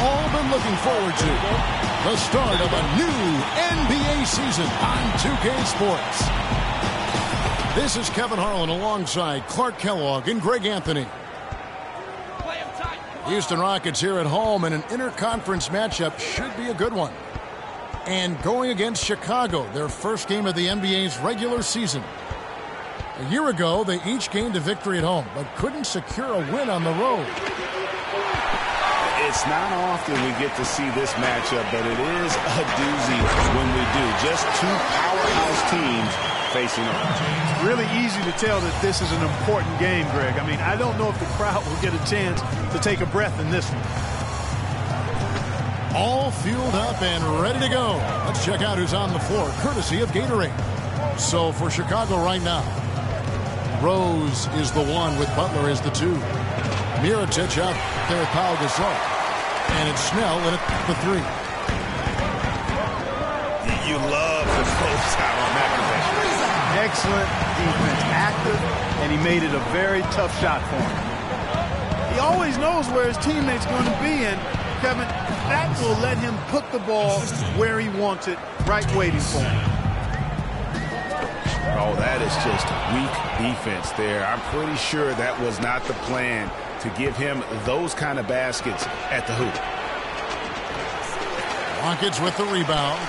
all been looking forward to. The start of a new NBA season on 2K Sports. This is Kevin Harlan alongside Clark Kellogg and Greg Anthony. Houston Rockets here at home, and an interconference matchup should be a good one. And going against Chicago, their first game of the NBA's regular season. A year ago, they each gained a victory at home, but couldn't secure a win on the road. It's not often we get to see this matchup, but it is a doozy when we do. Just two powerhouse teams facing off. It's really easy to tell that this is an important game, Greg. I mean, I don't know if the crowd will get a chance to take a breath in this one. All fueled up and ready to go. Let's check out who's on the floor, courtesy of Gatorade. So for Chicago right now, Rose is the one with Butler as the two. Mirotic out there with Pau Gasol. And it's Snell in at the three. You love the post out on that possession. Excellent defense, active, and he made it a very tough shot for him. He always knows where his teammate's going to be, and Kevin, that will let him put the ball where he wants it, right waiting for him. Oh, that is just weak defense there. I'm pretty sure that was not the plan to give him those kind of baskets at the hoop. Rockets with the rebound.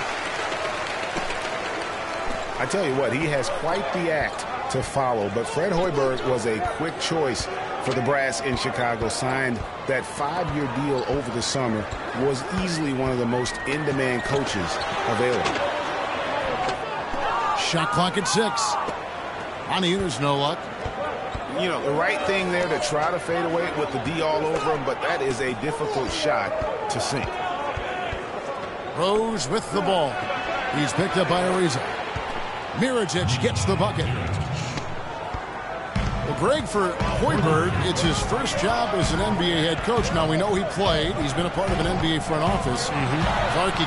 I tell you what, he has quite the act to follow, but Fred Hoiberg was a quick choice for the brass in Chicago. Signed that 5-year deal over the summer, was easily one of the most in-demand coaches available. Shot clock at 6. Moniuta's no luck. You know, the right thing there to try to fade away with the D all over him, but that is a difficult shot to sink. Rose with the ball. He's picked up by Ariza. Mirotic gets the bucket. Well, Greg, for Hoiberg, it's his first job as an NBA head coach. Now, we know he played. He's been a part of an NBA front office. Clarkie.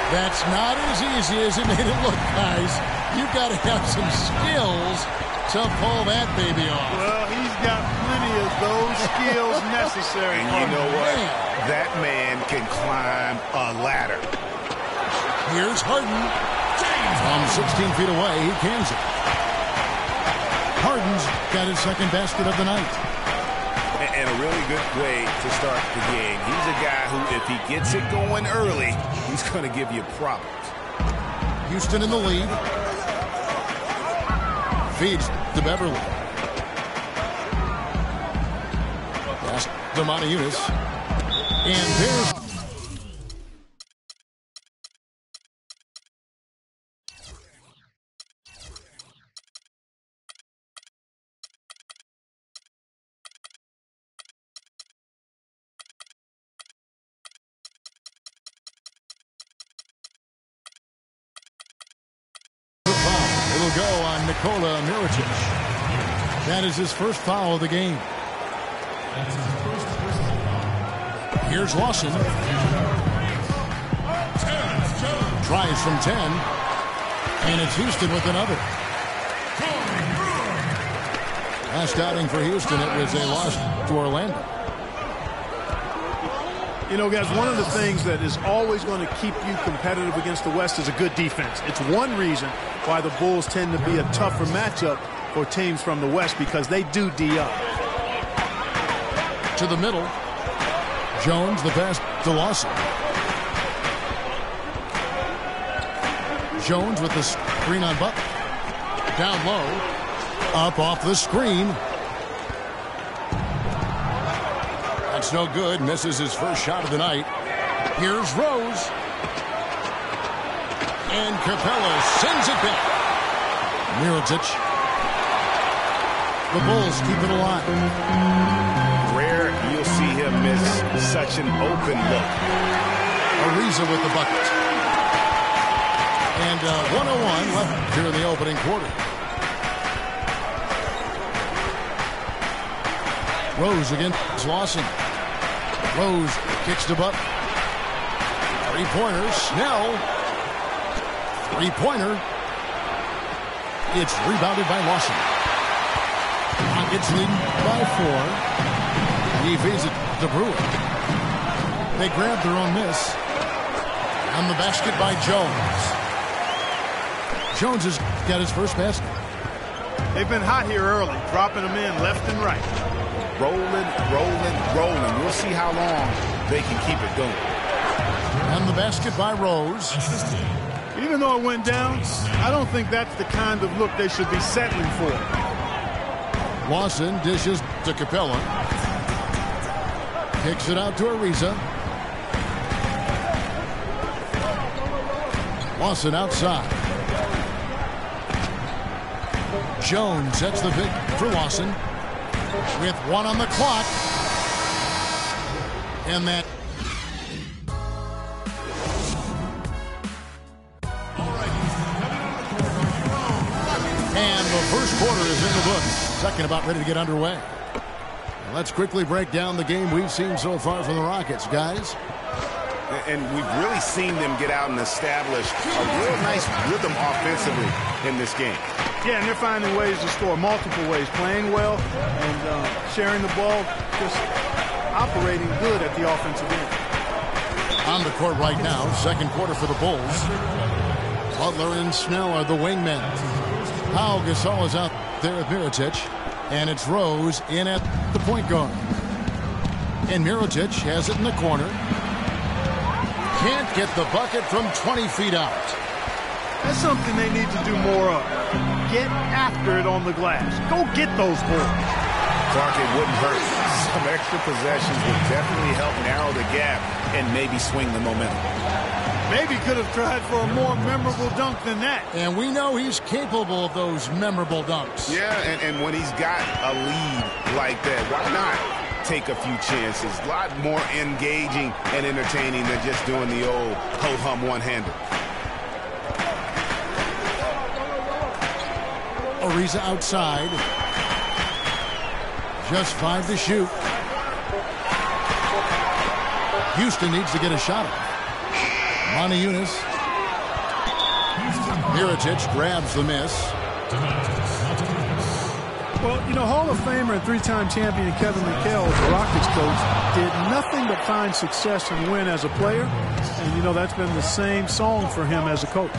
That's not as easy as it made it look, guys. You've got to have some skills to pull that baby off. Well, he's got plenty of those skills necessary. And you know what? That man can climb a ladder. Here's Harden. From 16 feet away, he cans it. Harden's got his second basket of the night. And a really good way to start the game. He's a guy who, if he gets it going early, he's going to give you problems. Houston in the lead. Feeds to Beverly. Pass to Moniutas. And there's... It'll go on Nikola Mirotic. That is his first foul of the game. Here's Lawson. Tries from 10. And it's Houston with another. Last outing for Houston, it was a loss to Orlando. You know, guys, one of the things that is always going to keep you competitive against the West is a good defense. It's one reason why the Bulls tend to be a tougher matchup for teams from the West, because they do D up. To the middle. Jones, the pass to Lawson. Jones with the screen on Butler. Down low. Up off the screen. That's no good. Misses his first shot of the night. Here's Rose. And Capella sends it back. Mirotic. The Bulls keep it alive. Rare you'll see him miss such an open look. Ariza with the bucket. And 101 left here in the opening quarter. Rose against Lawson. Rose kicks to Butler. Three-pointer. Snell. Three-pointer. It's rebounded by Lawson. Rockets leading by 4. He feeds it to Brewer. They grab their own miss. On the basket by Jones. Jones has got his first basket. They've been hot here early, dropping them in left and right. Rolling, rolling, rolling. We'll see how long they can keep it going. And the basket by Rose. Even though it went down, I don't think that's the kind of look they should be settling for. Lawson dishes to Capella. Kicks it out to Ariza. Lawson outside. Jones sets the pick for Lawson. With 1 on the clock. And that. And the first quarter is in the books. Second about ready to get underway. Let's quickly break down the game we've seen so far from the Rockets, guys. And we've really seen them get out and establish a real nice rhythm offensively in this game. Yeah, and they're finding ways to score multiple ways, playing well and sharing the ball, just operating good at the offensive end. On the court right now, second quarter for the Bulls. Butler and Snell are the wingmen. Pau Gasol is out there with Mirotic, and it's Rose in at the point guard. And Mirotic has it in the corner. Can't get the bucket from 20 feet out. That's something they need to do more of. Get after it on the glass. Go get those boards. Clark, it wouldn't hurt. Some extra possessions would definitely help narrow the gap and maybe swing the momentum. Maybe could have tried for a more memorable dunk than that. And we know he's capable of those memorable dunks. Yeah, and when he's got a lead like that, why not take a few chances? A lot more engaging and entertaining than just doing the old ho-hum one-hander. Ariza outside. Just 5 to shoot. Houston needs to get a shot off. Monty Eunice. Mirotic grabs the miss. Well, you know, Hall of Famer and 3-time champion Kevin McHale, as the Rockets coach, did nothing but find success and win as a player. And, you know, that's been the same song for him as a coach.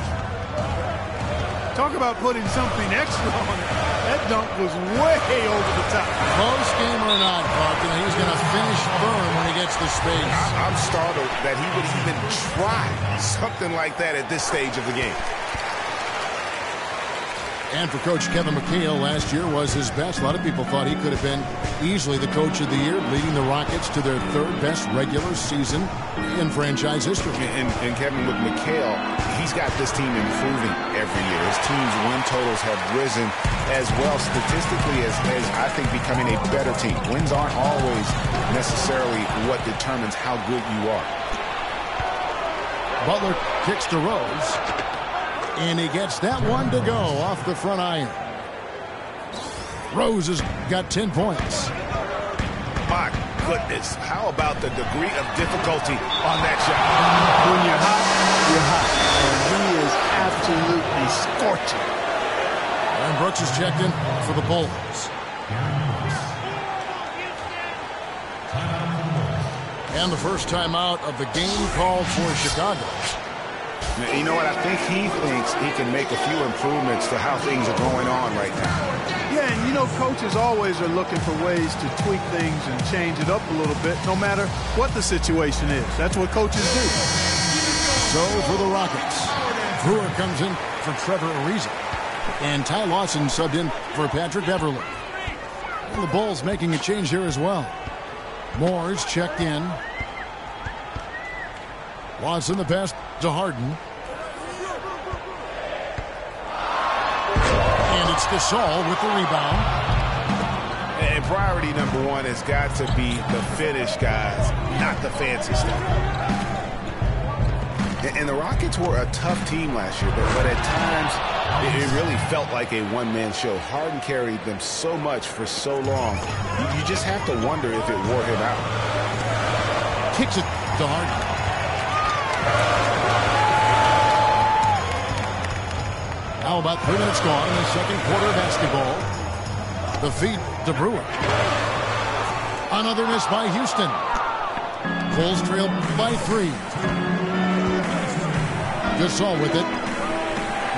Talk about putting something extra on it. That dunk was way over the top. Close game or not, Clark, and he's going to finish firm when he gets the space. I'm startled that he would even try something like that at this stage of the game. And for Coach Kevin McHale, last year was his best. A lot of people thought he could have been easily the coach of the year, leading the Rockets to their 3rd best regular season in franchise history. And Kevin, with McHale, he's got this team improving every year. His team's win totals have risen as well statistically as I think becoming a better team. Wins aren't always necessarily what determines how good you are. Butler kicks to Rose. And he gets that one to go off the front iron. Rose has got 10 points. My goodness, how about the degree of difficulty on that shot? When you're hot, you're hot. And he is absolutely scorching. And Brooks is checked in for the Bulls. And the first timeout of the game called for Chicago. You know what? I think he thinks he can make a few improvements to how things are going on right now. Yeah, and you know, coaches always are looking for ways to tweak things and change it up a little bit, no matter what the situation is. That's what coaches do. So for the Rockets, Brewer comes in for Trevor Ariza. And Ty Lawson subbed in for Patrick Beverly. And the Bulls making a change here as well. Moore's checked in. Lawson the pass to Harden. And it's Gasol with the rebound. And priority number 1 has got to be the finish, guys, not the fancy stuff. And the Rockets were a tough team last year, but at times it really felt like a one-man show. Harden carried them so much for so long. You just have to wonder if it wore him out. Kicks it to Harden. Now about 3 minutes gone in the second quarter of basketball. The feed to Brewer. Another miss by Houston. Bulls trail by 3. Gasol with it.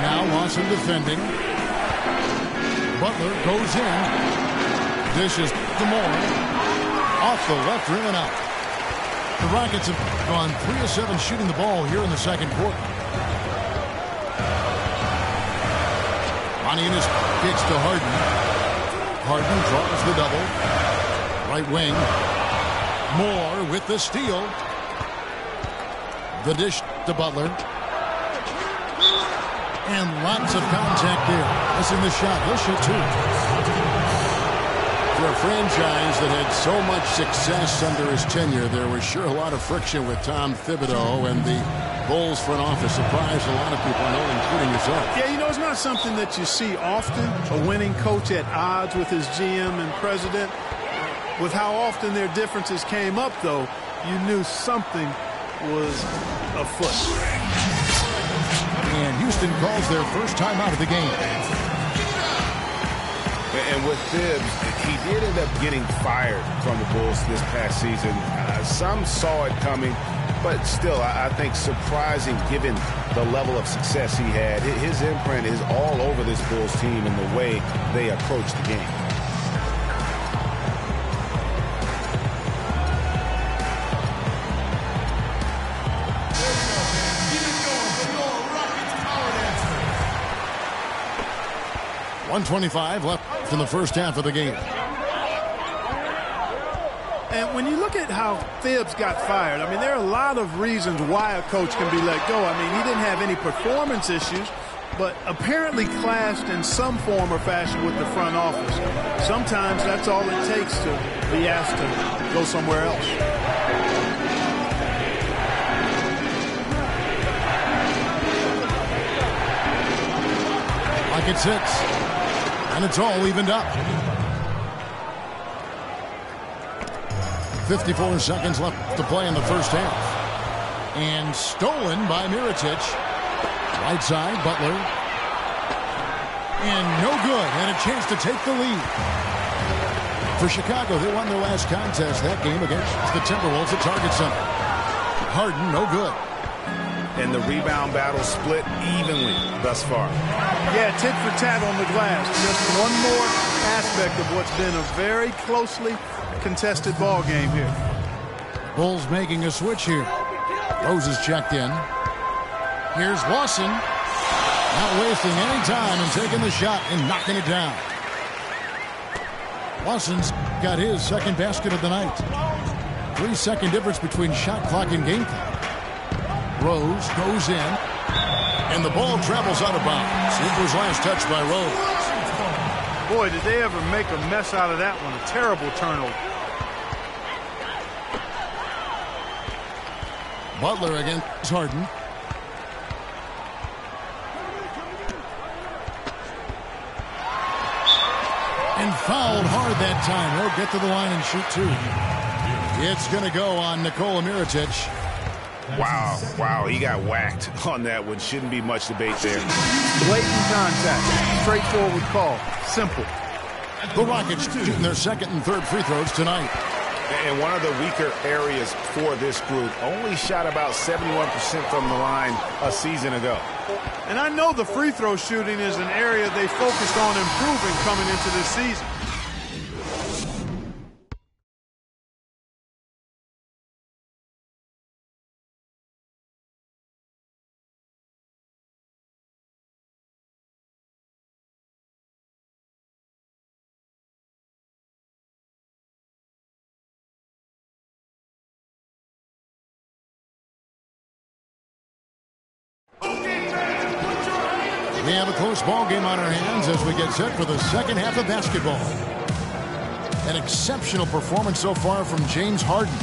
Now Lawson defending. Butler goes in. Dishes to Moore. Off the left rim and out. The Rockets have gone 3 of 7 shooting the ball here in the second quarter. Manianis kicks to Harden. Harden draws the double. Right wing. Moore with the steal. The dish to Butler. And lots of contact there. Missing the shot. He'll shoot 2. For a franchise that had so much success under his tenure, there was sure a lot of friction with Tom Thibodeau, and the Bulls front office surprised a lot of people, I know, including yourself. Yeah, you know, it's not something that you see often. A winning coach at odds with his GM and president. With how often their differences came up, though, you knew something was afoot. And Houston calls their first time out of the game. And with Thibs, he did end up getting fired from the Bulls this past season. Some saw it coming, but still, I think surprising given the level of success he had. His imprint is all over this Bulls team and the way they approach the game. .125 left in the first half of the game. And when you look at how Thibs got fired, I mean, there are a lot of reasons why a coach can be let go. I mean, he didn't have any performance issues, but apparently clashed in some form or fashion with the front office. Sometimes that's all it takes to be asked to go somewhere else. Rockets 6. And it's all evened up. 54 seconds left to play in the first half. And stolen by Mirotic. Right side, Butler. And no good. And a chance to take the lead. For Chicago, they won their last contest that game against the Timberwolves at Target Center. Harden, no good. And the rebound battle split evenly thus far. Yeah, tit for tat on the glass. Just one more aspect of what's been a very closely contested ball game here. Bulls making a switch here. Rose is checked in. Here's Lawson. Not wasting any time and taking the shot and knocking it down. Lawson's got his second basket of the night. 3-second difference between shot clock and game clock. Rose goes in, and the ball travels out of bounds. It was last touched by Rose. Boy, did they ever make a mess out of that one. A terrible turnover. Butler against Harden. And fouled hard that time. He'll get to the line and shoot 2. It's going to go on Nikola Mirotic. Wow, he got whacked on that one. Shouldn't be much debate there. Blatant contact. Straightforward call. Simple. The Rockets shooting their second and third free throws tonight. And one of the weaker areas for this group, only shot about 71% from the line a season ago. And I know the free throw shooting is an area they focused on improving coming into this season. We have a close ball game on our hands as we get set for the second half of basketball. An exceptional performance so far from James Harden.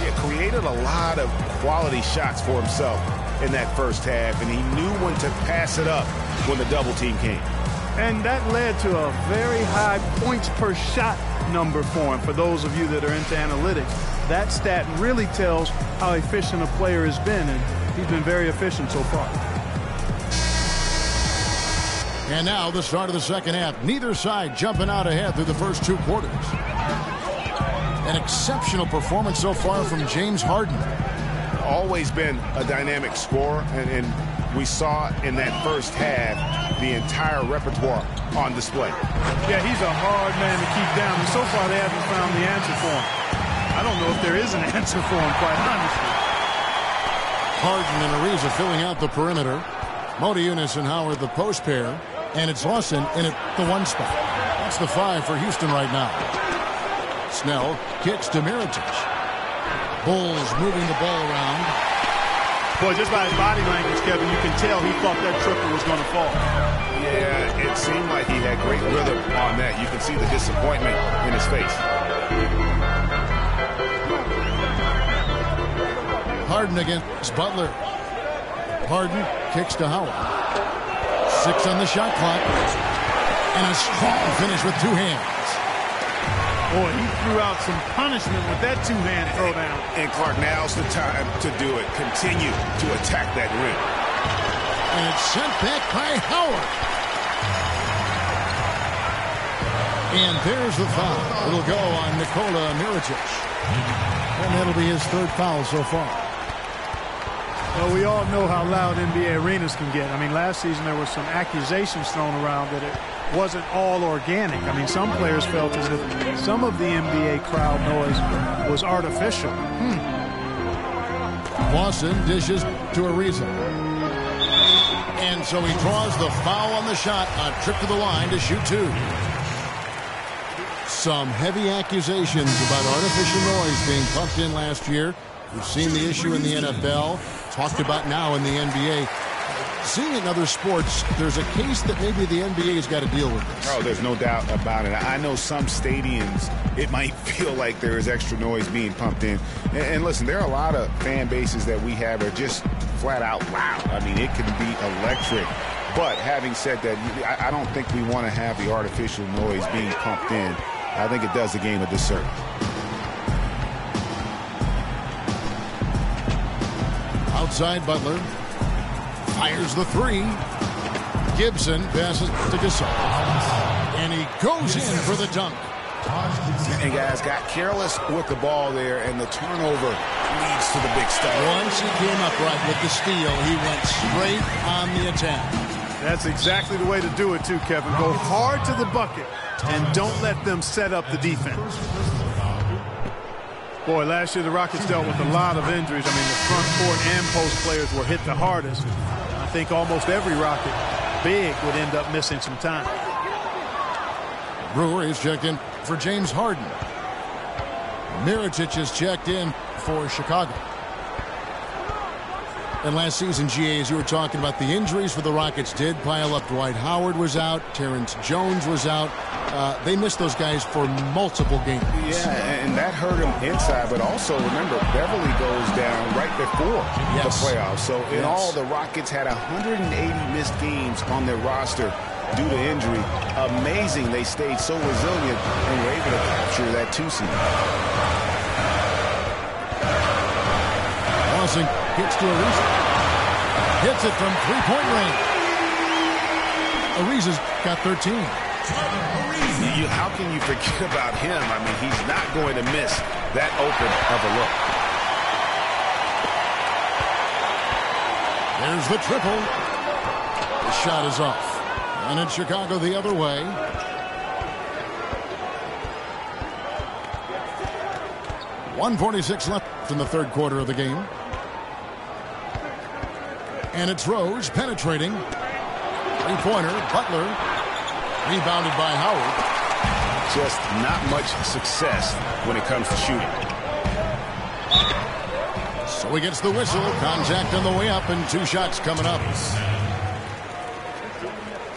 He created a lot of quality shots for himself in that first half, and he knew when to pass it up when the double team came. And that led to a very high points per shot number for him. For those of you that are into analytics, that stat really tells how efficient a player has been, and he's been very efficient so far. And now the start of the second half. Neither side jumping out ahead through the first 2 quarters. An exceptional performance so far from James Harden. Always been a dynamic scorer, and we saw in that first half the entire repertoire on display. Yeah, he's a hard man to keep down, and so far they haven't found the answer for him. I don't know if there is an answer for him, quite honestly. Harden and Ariza filling out the perimeter. Motiejunas and Howard the post pair, and it's Lawson in at the 1 spot. That's the 5 for Houston right now. Snell kicks to Mirotic. Bulls moving the ball around. Boy, just by his body language, Kevin, you can tell he thought that triple was going to fall. Yeah, it seemed like he had great rhythm on that. You can see the disappointment in his face. Harden against Butler. Harden kicks to Howard. 6 on the shot clock. And a strong finish with 2 hands. Boy, he threw out some punishment with that 2-hand throwdown. And Clark, now's the time to do it. Continue to attack that rim. And it's sent back by Howard. And there's the foul. It'll go on Nikola Mirotic. And that'll be his 3rd foul so far. Well, we all know how loud NBA arenas can get. I mean, last season there were some accusations thrown around that it wasn't all organic. I mean, some players felt as if some of the NBA crowd noise was artificial. Lawson dishes to Ariza. And so he draws the foul on the shot. A trip to the line to shoot 2. Some heavy accusations about artificial noise being pumped in last year. We've seen the issue in the NFL, talked about now in the NBA. Seeing in other sports, there's a case that maybe the NBA has got to deal with this. Oh, there's no doubt about it. I know some stadiums, it might feel like there is extra noise being pumped in. And listen, there are a lot of fan bases that we have are just flat out loud. I mean, it can be electric. But having said that, I don't think we want to have the artificial noise being pumped in. I think it does the game a disservice. Outside Butler. Fires the 3. Gibson passes to Gasol. And he goes in for the dunk. And guys got careless with the ball there, and the turnover leads to the big stop. Once he came upright with the steal, he went straight on the attack. That's exactly the way to do it too, Kevin. Go hard to the bucket and don't let them set up the defense. Boy, last year the Rockets dealt with a lot of injuries. I mean, the front court and post players were hit the hardest. I think almost every Rocket big would end up missing some time. Brewer is checked in for James Harden. Mirotic is checked in for Chicago. And last season, GA, as you were talking about, the injuries for the Rockets did pile up. Dwight Howard was out. Terrence Jones was out. They missed those guys for multiple games. Yeah, and that hurt him inside. But also, remember, Beverly goes down right before the playoffs. So in all, the Rockets had 180 missed games on their roster due to injury. Amazing they stayed so resilient and were able to capture that 2 seed. Lawson gets to Ariza. Hits it from 3-point range. Ariza's got 13. How can you forget about him? I mean, he's not going to miss that open of a look. There's the triple. The shot is off. And in Chicago the other way. .146 left in the 3rd quarter of the game. And it's Rose penetrating. 3-pointer. Butler. Rebounded by Howard. Just not much success when it comes to shooting. So he gets the whistle. Contact on the way up and 2 shots coming up.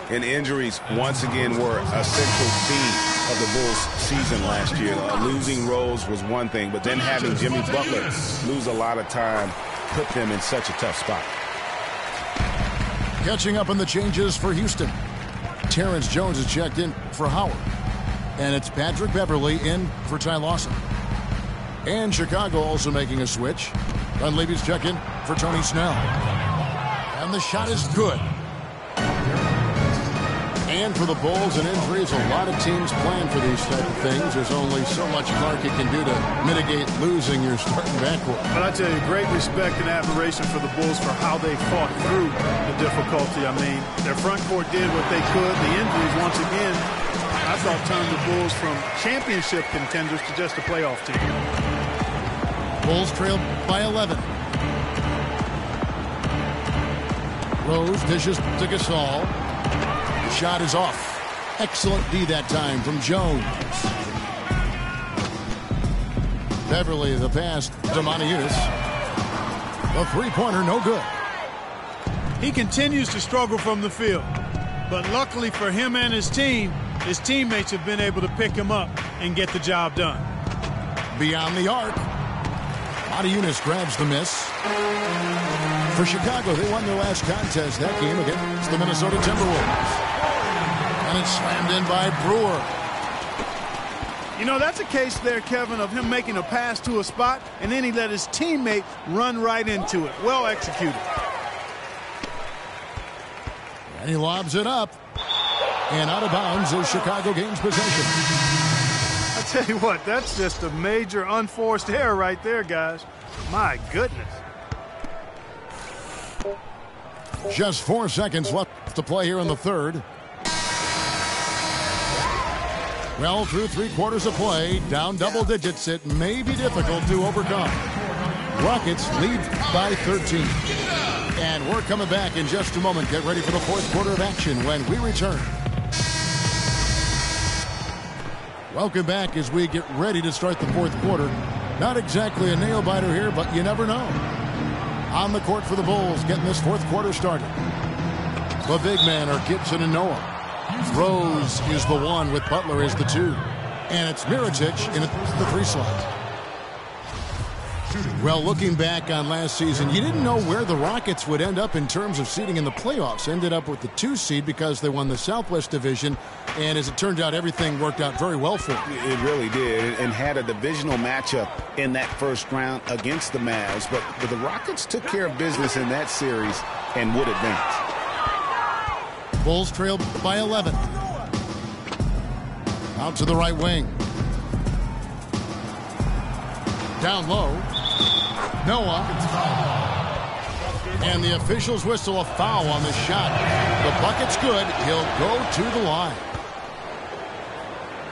And injuries once again were a central theme of the Bulls season last year. Losing Rose was one thing, but then having Jimmy Butler lose a lot of time put them in such a tough spot. Catching up on the changes for Houston. Terrence Jones is checked in for Howard. And it's Patrick Beverly in for Ty Lawson. And Chicago also making a switch. Dunleavy's checked in for Tony Snell. And the shot is good. And for the Bulls and injuries, a lot of teams plan for these type of things. There's only so much Clarke can do to mitigate losing your starting backcourt. But I tell you, great respect and admiration for the Bulls for how they fought through the difficulty. I mean, their front court did what they could. The injuries, once again, I thought turned the Bulls from championship contenders to just a playoff team. Bulls trail by 11. Rose dishes to Gasol. The shot is off. Excellent D that time from Jones. Beverly the pass to Moniunas. The three-pointer no good. He continues to struggle from the field. But luckily for him and his team, his teammates have been able to pick him up and get the job done. Beyond the arc. Moniunas grabs the miss. For Chicago, they won their last contest that game against the Minnesota Timberwolves. And it's slammed in by Brewer. You know, that's a case there, Kevin, of him making a pass to a spot, and then he let his teammate run right into it. Well executed. And he lobs it up. And out of bounds as Chicago gains possession. I tell you what, that's just a major unforced error right there, guys. My goodness. Just 4 seconds left to play here in the third. Well, through 3 quarters of play, down double digits, it may be difficult to overcome. Rockets lead by 13. And we're coming back in just a moment. Get ready for the fourth quarter of action when we return. Welcome back as we get ready to start the fourth quarter. Not exactly a nail-biter here, but you never know. On the court for the Bulls, getting this fourth quarter started. The big men are Gibson and Noah. Rose is the 1 with Butler as the 2. And it's Mirotic in the 3 slot. Well, looking back on last season, you didn't know where the Rockets would end up in terms of seeding in the playoffs. Ended up with the 2 seed because they won the Southwest Division. And as it turned out, everything worked out very well for them. It really did, and had a divisional matchup in that first round against the Mavs. But the Rockets took care of business in that series and would advance. Bulls trail by 11. Out to the right wing. Down low. Noah. And the officials whistle a foul on the shot. The bucket's good. He'll go to the line.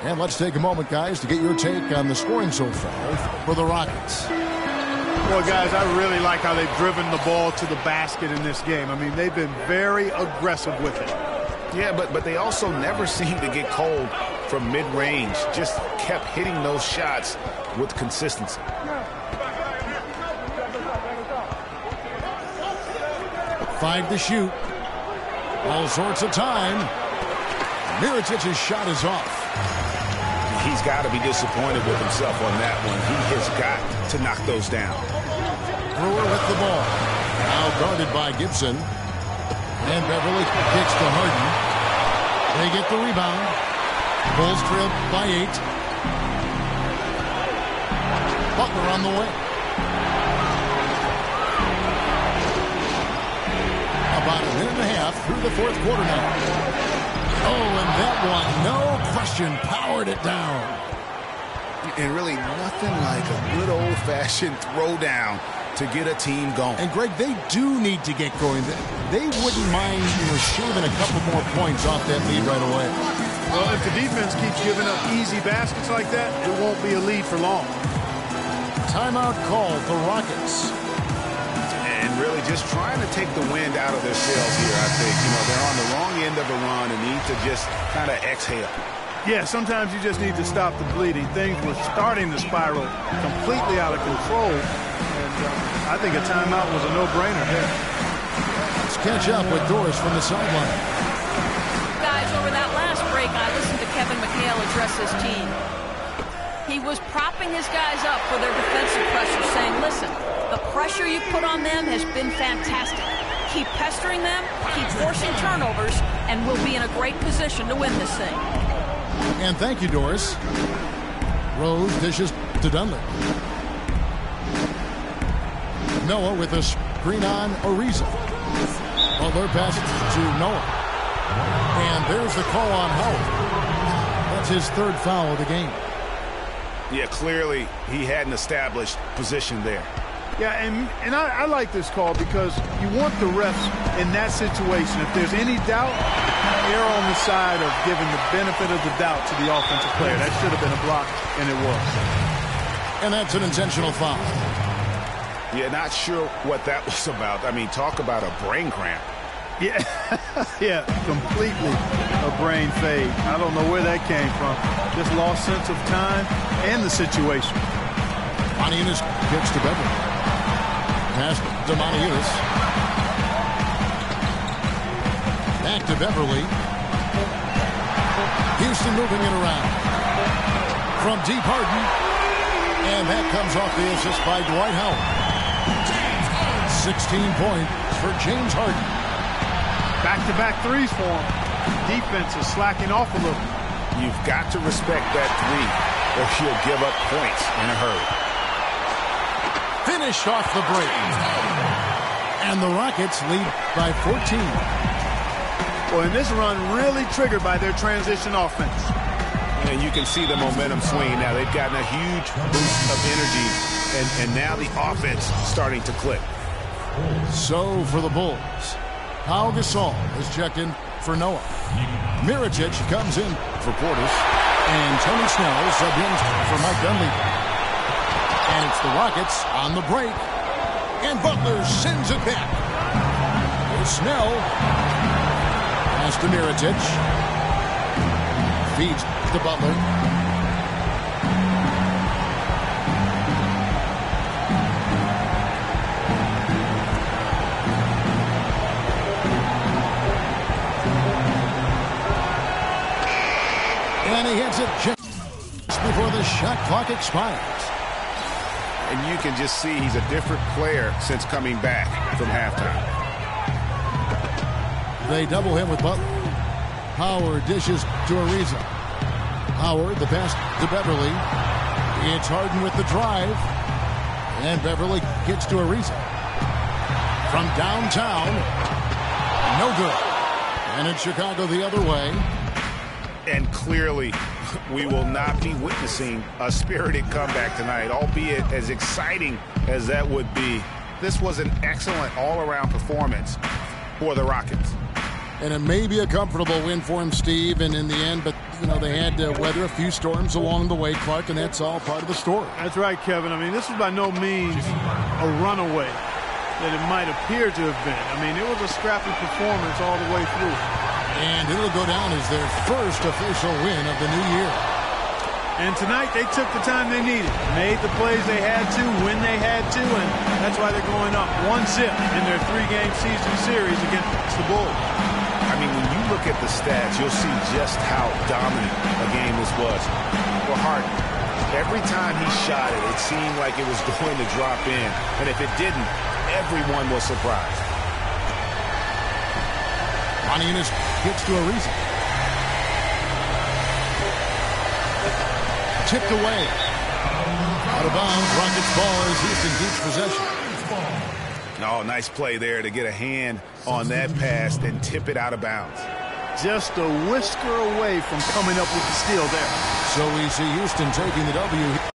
And let's take a moment, guys, to get your take on the scoring so far for the Rockets. Boy, guys, I really like how they've driven the ball to the basket in this game. I mean, they've been very aggressive with it. Yeah, but they also never seem to get cold from mid-range. Just kept hitting those shots with consistency. Five to shoot. All sorts of time. Mirotic's shot is off. He's got to be disappointed with himself on that one. He has got to knock those down. Brewer with the ball. Now guarded by Gibson. And Beverly kicks to Harden. They get the rebound. Bulls trail by 8. Butler on the way. About a minute and a half through the fourth quarter now. Oh, and that one, no question, powered it down. And really nothing like a good old-fashioned throwdown to get a team going. And, Greg, they do need to get going. They wouldn't mind, shaving a couple more points off that lead right away. Well, if the defense keeps giving up easy baskets like that, it won't be a lead for long. Timeout called the Rockets. And really just trying to take the wind out of their sails here, I think. They're on the wrong end of a run and need to just kind of exhale. Yeah, sometimes you just need to stop the bleeding. Things were starting to spiral completely out of control. And I think a timeout was a no-brainer there. Let's catch up with Doris from the sideline. Guys, over that last break, I listened to Kevin McHale address his team. He was propping his guys up for their defensive pressure, saying, listen, the pressure you put on them has been fantastic. Keep pestering them, keep forcing turnovers, and we'll be in a great position to win this thing. And thank you, Doris. Rose dishes to Dunlap. Noah with a screen on Ariza. Butler passes to Noah. And there's the call on Howard. That's his third foul of the game. Yeah, clearly he hadn't established position there. Yeah, and I like this call because you want the refs in that situation. If there's any doubt, err on the side of giving the benefit of the doubt to the offensive player. That should have been a block, and it was. And that's an intentional foul. Yeah, not sure what that was about. I mean, talk about a brain cramp. Yeah, yeah, completely a brain fade. I don't know where that came from. Just lost sense of time and the situation. Moniunas kicks to Beverly. Pass to Moniunas. Back to Beverly. Houston moving it around. From deep, Harden. And that comes off the assist by Dwight Howard. 16 points for James Harden. Back-to-back threes for him. Defense is slacking off a little. You've got to respect that three, or she'll give up points in a hurry. Finished off the break. And the Rockets lead by 14. Well, and this run really triggered by their transition offense. And you can see the momentum swing now. They've gotten a huge boost of energy, and now the offense starting to click. So for the Bulls, Pau Gasol is checked in for Noah. Mirotic comes in for Portis. And Tony Snell subbed in for Mike Dunleavy. And it's the Rockets on the break. And Butler sends it back. Here's Snell. Pass to Mirotic. Feeds to Butler. And he hits it just before the shot clock expires. And you can just see he's a different player since coming back from halftime. They double him with Butler. Howard dishes to Ariza. Howard, the pass to Beverly. It's Harden with the drive. And Beverly gets to Ariza. From downtown. No good. And in Chicago the other way. And clearly, we will not be witnessing a spirited comeback tonight, albeit as exciting as that would be. This was an excellent all-around performance for the Rockets. And it may be a comfortable win for him, Steve, and in the end, but, you know, they had to weather a few storms along the way, Clark, and that's all part of the story. That's right, Kevin. I mean, this was by no means a runaway that it might appear to have been. I mean, it was a scrappy performance all the way through. And it'll go down as their first official win of the new year. And tonight they took the time they needed, made the plays they had to when they had to, and that's why they're going up 1-0 in their 3-game season series against the Bulls. I mean, when you look at the stats, you'll see just how dominant a game this was. For Harden, every time he shot it, it seemed like it was going to drop in. And if it didn't, everyone was surprised. Moniunas gets to Ariza. Tipped away. Out of bounds. Rockets ball as Houston keeps possession. Oh, nice play there to get a hand on that pass and tip it out of bounds. Just a whisker away from coming up with the steal there. So we see Houston taking the W.